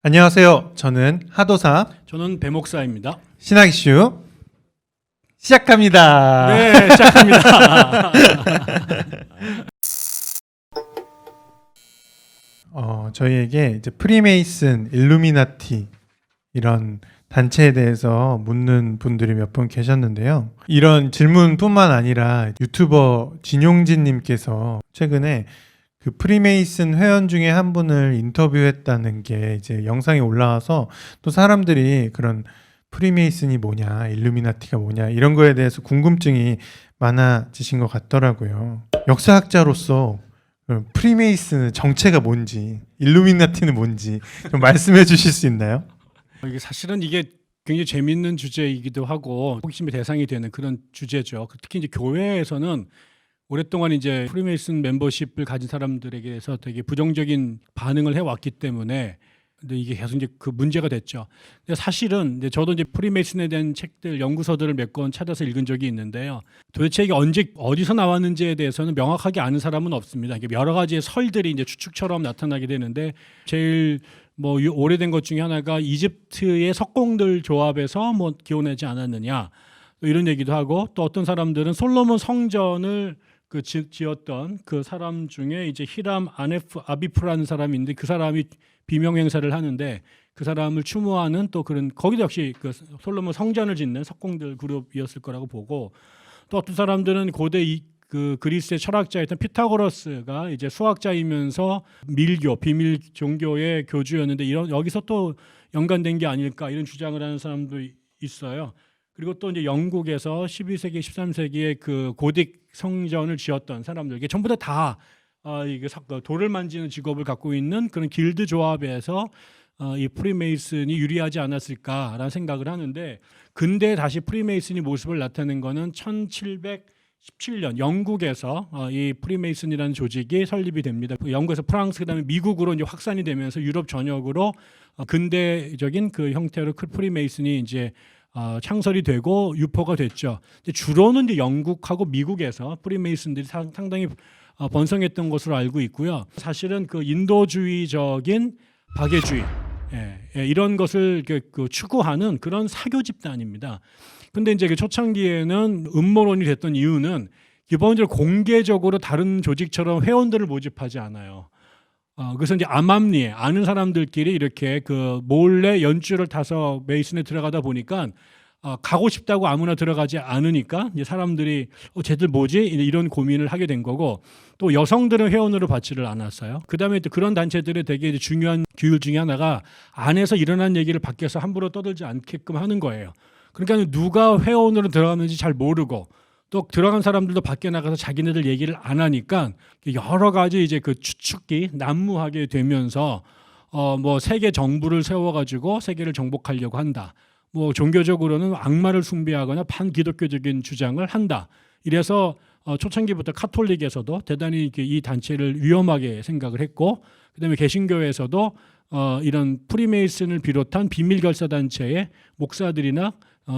안녕하세요. 저는 하도사 저는 배 목사입니다. 신학 이슈 시작합니다. 네, 시작합니다. 저희에게 이제 프리메이슨, 일루미나티 이런 단체에 대해서 묻는 분들이 몇 분 계셨는데요. 이런 질문뿐만 아니라 유튜버 진용진님께서 최근에 그 프리메이슨 회원 중에 한 분을 인터뷰했다는 게 이제 영상이 올라와서 또 사람들이 그런 프리메이슨이 뭐냐, 일루미나티가 뭐냐 이런 거에 대해서 궁금증이 많아지신 것 같더라고요. 역사학자로서 프리메이슨의 정체가 뭔지, 일루미나티는 뭔지 좀 말씀해 주실 수 있나요? 이게 사실은 이게 굉장히 재밌는 주제이기도 하고 호기심의 대상이 되는 그런 주제죠. 특히 이제 교회에서는 오랫동안 이제 프리메이슨 멤버십을 가진 사람들에게서 되게 부정적인 반응을 해왔기 때문에 근데 이게 계속 이제 그 문제가 됐죠. 근데 사실은 이제 저도 이제 프리메이슨에 대한 책들, 연구서들을 몇 권 찾아서 읽은 적이 있는데요. 도대체 이게 언제 어디서 나왔는지에 대해서는 명확하게 아는 사람은 없습니다. 이게 여러 가지의 설들이 이제 추측처럼 나타나게 되는데 제일 뭐 오래된 것 중에 하나가 이집트의 석공들 조합에서 뭐 기원하지 않았느냐 이런 얘기도 하고 또 어떤 사람들은 솔로몬 성전을 그 지었던 그 사람 중에 이제 히람 아비프라는 사람인데 그 사람이 비명 행사를 하는데 그 사람을 추모하는 또 그런 거기도 역시 그 솔로몬 성전을 짓는 석공들 그룹이었을 거라고 보고 또 어떤 사람들은 고대 그 그리스의 철학자였던 피타고라스가 이제 수학자이면서 밀교 비밀 종교의 교주였는데 이런 여기서 또 연관된 게 아닐까 이런 주장을 하는 사람도 있어요. 그리고 또 이제 영국에서 12세기, 13세기에 그 고딕 성전을 지었던 사람들 이게 전부 다 이게 돌을 만지는 직업을 갖고 있는 그런 길드 조합에서 이 프리메이슨이 유리하지 않았을까라는 생각을 하는데 근대에 다시 프리메이슨이 모습을 나타낸 거는 1717년 영국에서 이 프리메이슨이라는 조직이 설립이 됩니다. 영국에서 프랑스 그다음에 미국으로 이제 확산이 되면서 유럽 전역으로 근대적인 그 형태로 프리메이슨이 이제 창설이 되고 유포가 됐죠. 주로는 이제 영국하고 미국에서 프리메이슨들이 상당히 번성했던 것으로 알고 있고요. 사실은 그 인도주의적인 박애주의 이런 것을 추구하는 그런 사교 집단입니다. 근데 이제 그 초창기에는 음모론이 됐던 이유는 기본적으로 공개적으로 다른 조직처럼 회원들을 모집하지 않아요. 그래서 이제 암암리에 아는 사람들끼리 이렇게 그 몰래 연줄을 타서 메이슨에 들어가다 보니까 가고 싶다고 아무나 들어가지 않으니까 이제 사람들이 쟤들 뭐지 이런 고민을 하게 된 거고 또 여성들은 회원으로 받지를 않았어요. 그다음에 또 그런 단체들의 되게 중요한 규율 중에 하나가 안에서 일어난 얘기를 밖에서 함부로 떠들지 않게끔 하는 거예요. 그러니까 누가 회원으로 들어가는지 잘 모르고 또 들어간 사람들도 밖에 나가서 자기네들 얘기를 안 하니까 여러 가지 이제 그 추측이 난무하게 되면서 뭐 세계 정부를 세워가지고 세계를 정복하려고 한다. 뭐 종교적으로는 악마를 숭배하거나 반기독교적인 주장을 한다. 이래서 초창기부터 카톨릭에서도 대단히 이 단체를 위험하게 생각을 했고, 그다음에 개신교에서도 이런 프리메이슨을 비롯한 비밀결사 단체의 목사들이나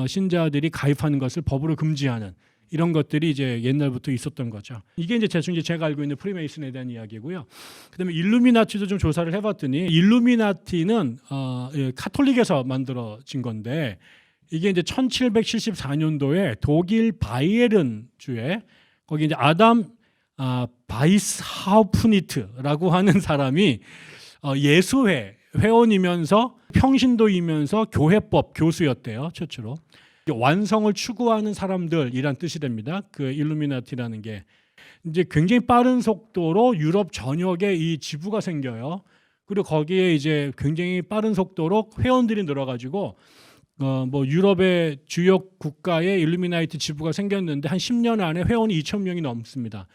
신자들이 가입하는 것을 법으로 금지하는. 이런 것들이 이제 옛날부터 있었던 거죠. 이게 이제 제가 알고 있는 프리메이슨에 대한 이야기고요. 그다음에 일루미나티도 좀 조사를 해봤더니 일루미나티는 카톨릭에서 만들어진 건데 이게 이제 1774년도에 독일 바이에른 주에 거기 이제 아담 바이스하우프니트라고 하는 사람이 예수회 회원이면서 평신도이면서 교회법 교수였대요. 최초로. 완성을 추구하는 사람들이란 뜻이 됩니다. 그 일루미나티라는 게 이제 굉장히 빠른 속도로 유럽 전역에 이 지부가 생겨요. 그리고 거기에 이제 굉장히 빠른 속도로 회원들이 늘어가지고 뭐 유럽의 주요 국가에 일루미나티 지부가 생겼는데 한 10년 안에 회원이 2,000명이 넘습니다.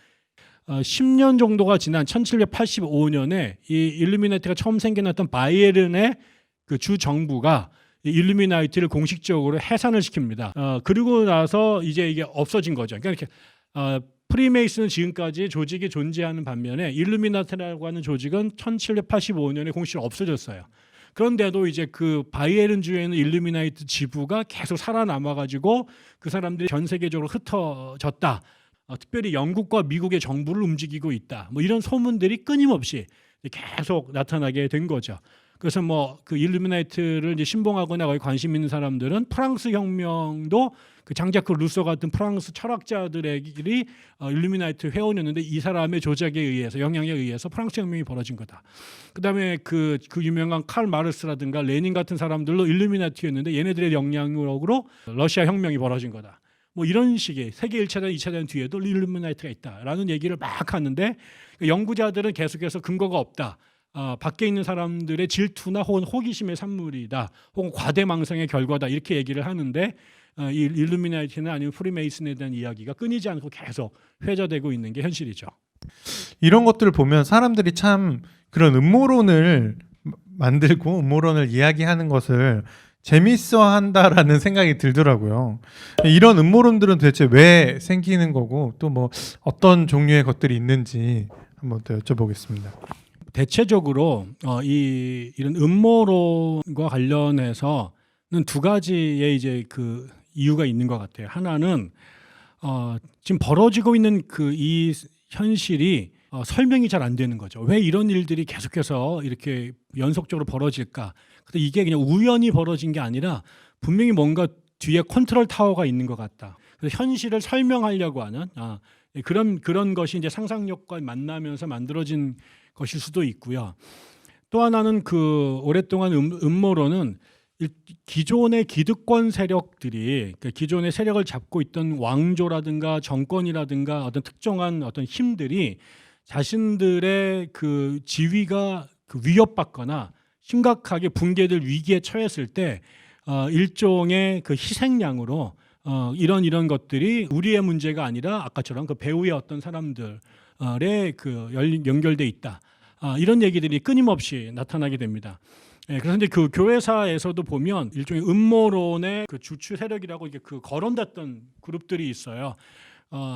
10년 정도가 지난 1785년에 이 일루미나티가 처음 생겨났던 바이에른의 그 주 정부가 일루미나티를 공식적으로 해산을 시킵니다. 그리고 나서 이제 이게 없어진 거죠. 그러니까 이렇게 프리메이슨은 지금까지 조직이 존재하는 반면에 일루미나티라고 하는 조직은 1785년에 공식적으로 없어졌어요. 그런데도 이제 그 바이에른 주에는 일루미나티 지부가 계속 살아남아가지고 그 사람들이 전 세계적으로 흩어졌다. 특별히 영국과 미국의 정부를 움직이고 있다. 뭐 이런 소문들이 끊임없이 계속 나타나게 된 거죠. 그래서 뭐 그 일루미나이트를 이제 신봉하거나 거기 관심 있는 사람들은 프랑스 혁명도 그 장자크 루소 같은 프랑스 철학자들이 일루미나이트 회원이었는데 이 사람의 조작에 의해서 영향에 의해서 프랑스 혁명이 벌어진 거다. 그다음에 그 유명한 칼 마르스라든가 레닌 같은 사람들도 일루미나티였는데 얘네들의 영향으로 러시아 혁명이 벌어진 거다. 뭐 이런 식의 세계 1차전, 2차전 뒤에도 일루미나이트가 있다라는 얘기를 막 하는데 연구자들은 계속해서 근거가 없다. 밖에 있는 사람들의 질투나 혹은 호기심의 산물이다. 혹은 과대망상의 결과다. 이렇게 얘기를 하는데 이 일루미나티나 아니면 프리메이슨에 대한 이야기가 끊이지 않고 계속 회자되고 있는 게 현실이죠. 이런 것들을 보면 사람들이 참 그런 음모론을 만들고 음모론을 이야기하는 것을 재밌어 한다라는 생각이 들더라고요. 이런 음모론들은 도대체 왜 생기는 거고 또 뭐 어떤 종류의 것들이 있는지 한번 더 여쭤보겠습니다. 대체적으로 이런 음모론과 관련해서는 두 가지의 이제 그 이유가 있는 것 같아요. 하나는 지금 벌어지고 있는 그 이 현실이 설명이 잘 안 되는 거죠. 왜 이런 일들이 계속해서 이렇게 연속적으로 벌어질까? 근데 이게 그냥 우연히 벌어진 게 아니라 분명히 뭔가 뒤에 컨트롤 타워가 있는 것 같다. 그래서 현실을 설명하려고 하는 그런 것이 이제 상상력과 만나면서 만들어진 것일 수도 있고요. 또 하나는 그 오랫동안 음모론은 기존의 기득권 세력들이 그러니까 기존의 세력을 잡고 있던 왕조라든가 정권이라든가 어떤 특정한 어떤 힘들이 자신들의 그 지위가 그 위협받거나 심각하게 붕괴될 위기에 처했을 때 일종의 그 희생양으로 이런 것들이 우리의 문제가 아니라 아까처럼 그 배후의 어떤 사람들의 그 연결돼 있다. 이런 얘기들이 끊임없이 나타나게 됩니다. 그래서 이제 그 교회사에서도 보면 일종의 음모론의 그 주축 세력이라고 이게 그 거론됐던 그룹들이 있어요.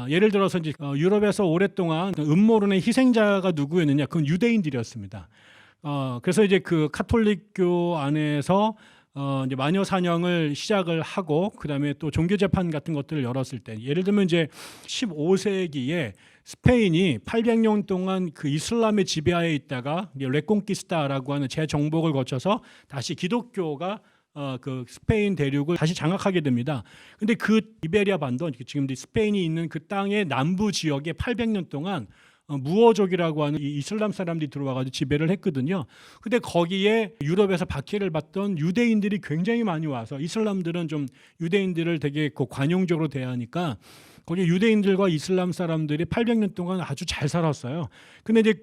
예를 들어서 이제 유럽에서 오랫동안 음모론의 희생자가 누구였느냐? 그건 유대인들이었습니다. 그래서 이제 그 카톨릭교 안에서 이제 마녀 사냥을 시작을 하고 그다음에 또 종교 재판 같은 것들을 열었을 때 예를 들면 이제 15세기에 스페인이 800년 동안 그 이슬람의 지배하에 있다가 레콩키스타라고 하는 재정복을 거쳐서 다시 기독교가 그 스페인 대륙을 다시 장악하게 됩니다. 근데 그 이베리아 반도 지금 스페인이 있는 그 땅의 남부 지역에 800년 동안 무어족이라고 하는 이 이슬람 사람들이 들어와가지고 지배를 했거든요. 근데 거기에 유럽에서 박해를 받던 유대인들이 굉장히 많이 와서 이슬람들은 좀 유대인들을 되게 관용적으로 대하니까 거기 유대인들과 이슬람 사람들이 800년 동안 아주 잘 살았어요. 근데 이제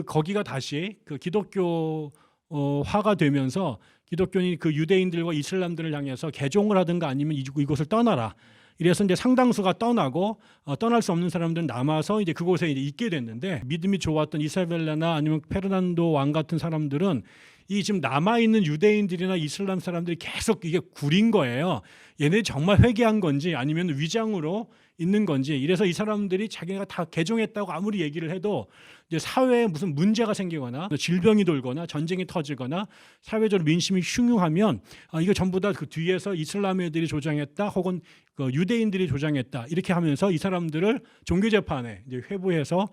거기가 다시 그 기독교화가 되면서 기독교인이 그 유대인들과 이슬람들을 향해서 개종을 하든가 아니면 이곳을 떠나라. 이래서 이제 상당수가 떠나고 떠날 수 없는 사람들은 남아서 이제 그곳에 이제 있게 됐는데 믿음이 좋았던 이사벨라나 아니면 페르난도 왕 같은 사람들은 이 지금 남아 있는 유대인들이나 이슬람 사람들이 계속 이게 구린 거예요. 얘네 정말 회개한 건지 아니면 위장으로 있는 건지. 이래서 이 사람들이 자기네가 다 개종했다고 아무리 얘기를 해도 이제 사회에 무슨 문제가 생기거나 질병이 돌거나 전쟁이 터지거나 사회적으로 민심이 흉흉하면 이거 전부 다 그 뒤에서 이슬람 애들이 조장했다 혹은 그 유대인들이 조장했다 이렇게 하면서 이 사람들을 종교재판에 이제 회부해서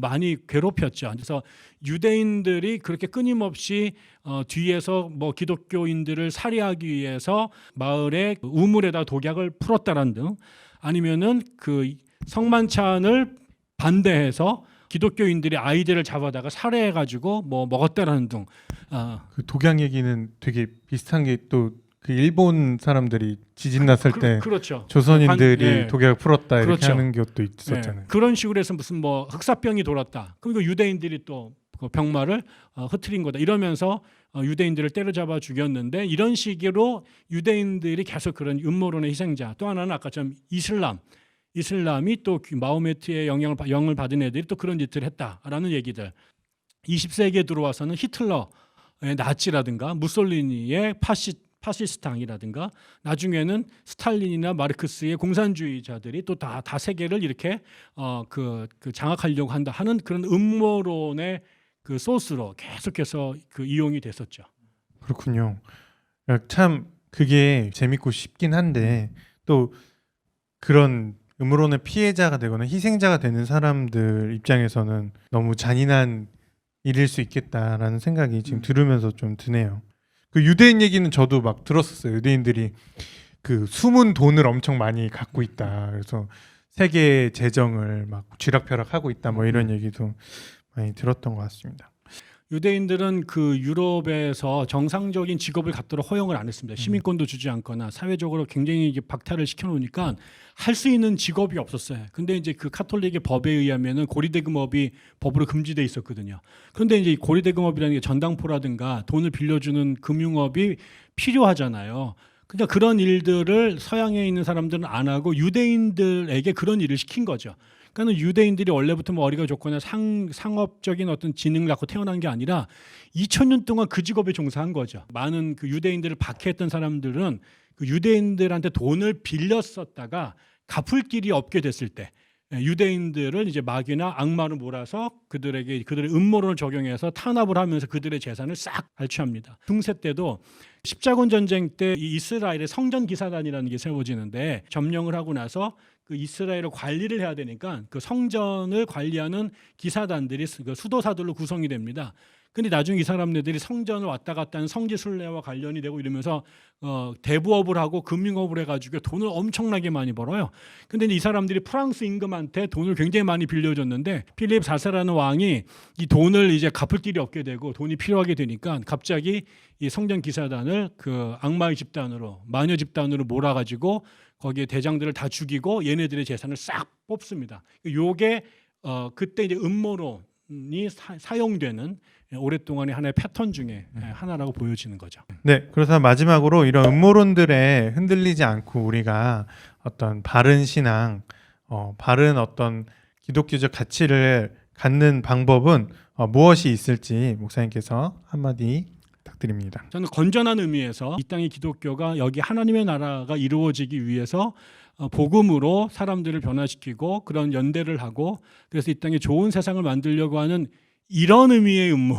많이 괴롭혔죠. 그래서 유대인들이 그렇게 끊임없이 뒤에서 뭐 기독교인들을 살해하기 위해서 마을에 우물에다 독약을 풀었다라는 등 아니면은 그 성만찬을 반대해서 기독교인들이 아이들을 잡아다가 살해해가지고 뭐 먹었다라는 등. 그 독약 얘기는 되게 비슷한 게 또 그 일본 사람들이 지진 났을 때 그렇죠. 조선인들이 독약 풀었다 이렇게 그렇죠. 하는 것도 있었잖아요. 그런 식으로 해서 무슨 뭐 흑사병이 돌았다. 그리고 유대인들이 또 그 병마를 흐트린 거다. 이러면서 유대인들을 때려잡아 죽였는데 이런 식으로 유대인들이 계속 그런 음모론의 희생자. 또 하나는 아까처럼 이슬람이 또 마호메트의 영향을 받은 애들이 또 그런 짓을 했다라는 얘기들. 20세기에 들어와서는 히틀러의 나치라든가 무솔리니의 파시스탕이라든가 나중에는 스탈린이나 마르크스의 공산주의자들이 또 다 세계를 이렇게 그 장악하려고 한다 하는 그런 음모론의 그 소스로 계속해서 그 이용이 됐었죠. 그렇군요. 참 그게 재밌고 쉽긴 한데 또 그런 음모론의 피해자가 되거나 희생자가 되는 사람들 입장에서는 너무 잔인한 일일 수 있겠다라는 생각이 지금 들으면서 좀 드네요. 그 유대인 얘기는 저도 막 들었었어요. 유대인들이 그 숨은 돈을 엄청 많이 갖고 있다. 그래서 세계 재정을 막 쥐락펴락하고 있다. 뭐 이런 얘기도 많이 들었던 것 같습니다. 유대인들은 그 유럽에서 정상적인 직업을 갖도록 허용을 안 했습니다. 시민권도 주지 않거나 사회적으로 굉장히 이게 박탈을 시켜놓으니까 할 수 있는 직업이 없었어요. 근데 이제 그 카톨릭의 법에 의하면은 고리대금업이 법으로 금지돼 있었거든요. 그런데 이제 이 고리대금업이라는 게 전당포라든가 돈을 빌려주는 금융업이 필요하잖아요. 그러니까 그런 일들을 서양에 있는 사람들은 안 하고 유대인들에게 그런 일을 시킨 거죠. 그러니까 유대인들이 원래부터 뭐 어리가 좋거나 상업적인 어떤 지능을 갖고 태어난 게 아니라 2000년 동안 그 직업에 종사한 거죠. 많은 그 유대인들을 박해했던 사람들은 그 유대인들한테 돈을 빌렸었다가 갚을 길이 없게 됐을 때 유대인들을 이제 마귀나 악마로 몰아서 그들의 음모론을 적용해서 탄압을 하면서 그들의 재산을 싹 발취합니다. 중세 때도 십자군 전쟁 때 이 이스라엘의 성전 기사단이라는 게 세워지는데 점령을 하고 나서 그 이스라엘을 관리를 해야 되니까 그 성전을 관리하는 기사단들이 그 수도사들로 구성이 됩니다. 근데 나중에 이 사람들이 성전을 왔다 갔다 하는 성지 순례와 관련이 되고 이러면서 대부업을 하고 금융업을 해가지고 돈을 엄청나게 많이 벌어요. 근데 이 사람들이 프랑스 임금한테 돈을 굉장히 많이 빌려줬는데 필립 4세라는 왕이 이 돈을 이제 갚을 길이 없게 되고 돈이 필요하게 되니까 갑자기 이 성전 기사단을 그 악마의 집단으로 마녀 집단으로 몰아가지고 거기에 대장들을 다 죽이고 얘네들의 재산을 싹 뽑습니다. 요게 그때 이제 음모론이 사용되는 오랫동안의 하나의 패턴 중에 하나라고 보여지는 거죠. 네, 그래서 마지막으로 이런 음모론들에 흔들리지 않고 우리가 어떤 바른 신앙, 바른 어떤 기독교적 가치를 갖는 방법은 무엇이 있을지 목사님께서 한마디 부탁드립니다. 저는 건전한 의미에서 이 땅의 기독교가 여기 하나님의 나라가 이루어지기 위해서 복음으로 사람들을 변화시키고 그런 연대를 하고 그래서 이 땅에 좋은 세상을 만들려고 하는 이런 의미의 음모.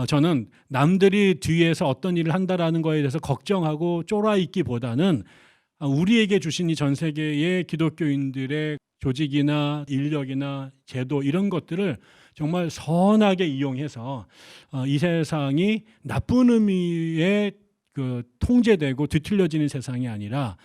저는 남들이 뒤에서 어떤 일을 한다라는 거에 대해서 걱정하고 쫄아 있기보다는 우리에게 주신 이 전 세계의 기독교인들의 조직이나 인력이나 제도 이런 것들을 정말 선하게 이용해서 이 세상이 나쁜 의미의 그 통제되고 뒤틀려지는 세상이 아니라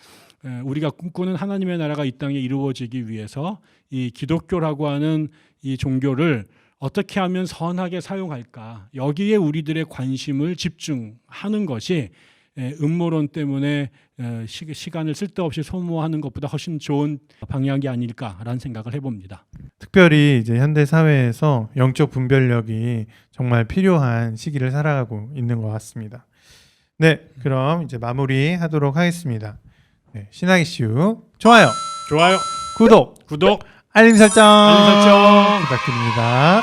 우리가 꿈꾸는 하나님의 나라가 이 땅에 이루어지기 위해서 이 기독교라고 하는 이 종교를 어떻게 하면 선하게 사용할까 여기에 우리들의 관심을 집중하는 것이 음모론 때문에 시간을 쓸데없이 소모하는 것보다 훨씬 좋은 방향이 아닐까라는 생각을 해봅니다. 특별히 이제 현대 사회에서 영적 분별력이 정말 필요한 시기를 살아가고 있는 것 같습니다. 네, 그럼 이제 마무리하도록 하겠습니다. 네, 신학 이슈 좋아요, 좋아요, 구독, 구독, 알림 설정 알림 설정 부탁드립니다.